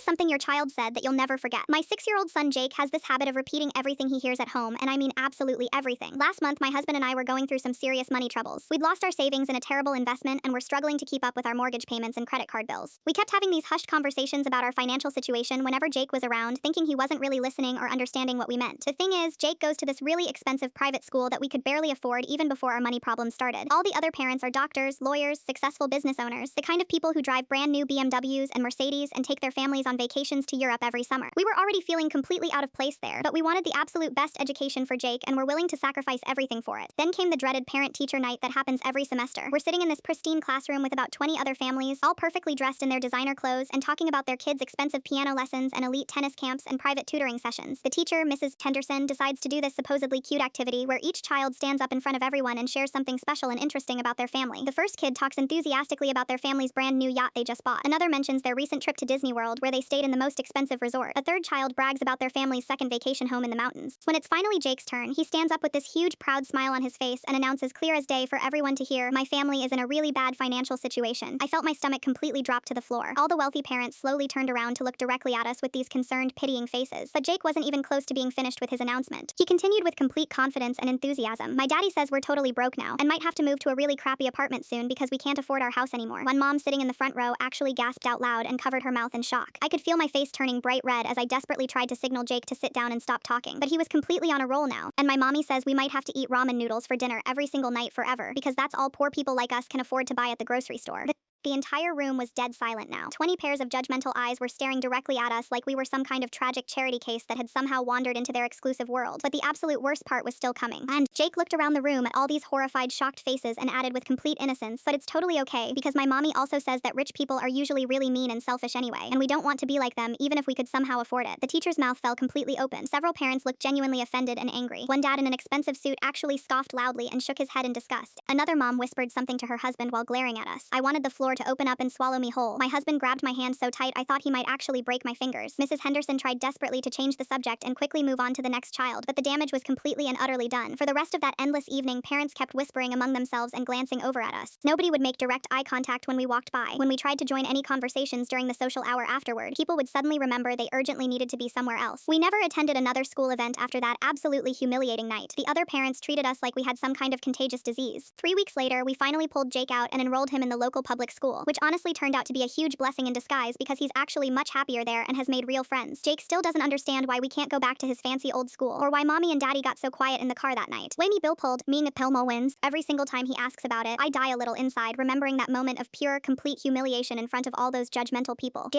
is something your child said that you'll never forget? My 6-year-old son Jake has this habit of repeating everything he hears at home, and I mean absolutely everything. Last month, my husband and I were going through some serious money troubles. We'd lost our savings in a terrible investment and were struggling to keep up with our mortgage payments and credit card bills. We kept having these hushed conversations about our financial situation whenever Jake was around, thinking he wasn't really listening or understanding what we meant. The thing is, Jake goes to this really expensive private school that we could barely afford even before our money problems started. All the other parents are doctors, lawyers, successful business owners, the kind of people who drive brand new BMWs and Mercedes and take their families on vacations to Europe every summer. We were already feeling completely out of place there, but we wanted the absolute best education for Jake and were willing to sacrifice everything for it. Then came the dreaded parent-teacher night that happens every semester. We're sitting in this pristine classroom with about 20 other families, all perfectly dressed in their designer clothes and talking about their kids' expensive piano lessons and elite tennis camps and private tutoring sessions. The teacher, Mrs. Henderson, decides to do this supposedly cute activity where each child stands up in front of everyone and shares something special and interesting about their family. The first kid talks enthusiastically about their family's brand new yacht they just bought. Another mentions their recent trip to Disney World where they stayed in the most expensive resort. A third child brags about their family's second vacation home in the mountains. When it's finally Jake's turn, he stands up with this huge proud smile on his face and announces clear as day for everyone to hear, "My family is in a really bad financial situation." I felt my stomach completely drop to the floor. All the wealthy parents slowly turned around to look directly at us with these concerned, pitying faces. But Jake wasn't even close to being finished with his announcement. He continued with complete confidence and enthusiasm. "My daddy says we're totally broke now and might have to move to a really crappy apartment soon because we can't afford our house anymore." One mom sitting in the front row actually gasped out loud and covered her mouth in shock. I could feel my face turning bright red as I desperately tried to signal Jake to sit down and stop talking, but he was completely on a roll now. And my mommy says we might have to eat ramen noodles for dinner every single night forever because that's all poor people like us can afford to buy at the grocery store. The entire room was dead silent now. 20 pairs of judgmental eyes were staring directly at us like we were some kind of tragic charity case that had somehow wandered into their exclusive world. But the absolute worst part was still coming. And Jake looked around the room at all these horrified, shocked faces and added with complete innocence, "But it's totally okay because my mommy also says that rich people are usually really mean and selfish anyway, and we don't want to be like them even if we could somehow afford it." The teacher's mouth fell completely open. Several parents looked genuinely offended and angry. One dad in an expensive suit actually scoffed loudly and shook his head in disgust. Another mom whispered something to her husband while glaring at us. I wanted the floor to open up and swallow me whole. My husband grabbed my hand so tight I thought he might actually break my fingers. Mrs. Henderson tried desperately to change the subject and quickly move on to the next child, but the damage was completely and utterly done. For the rest of that endless evening, parents kept whispering among themselves and glancing over at us. Nobody would make direct eye contact when we walked by. When we tried to join any conversations during the social hour afterward, people would suddenly remember they urgently needed to be somewhere else. We never attended another school event after that absolutely humiliating night. The other parents treated us like we had some kind of contagious disease. 3 weeks later, we finally pulled Jake out and enrolled him in the local public school, which honestly turned out to be a huge blessing in disguise because he's actually much happier there and has made real friends. Jake still doesn't understand why we can't go back to his fancy old school or why mommy and daddy got so quiet in the car that night. Blamey Bill pulled, "Me Pilmo wins." Every single time he asks about it, I die a little inside, remembering that moment of pure, complete humiliation in front of all those judgmental people.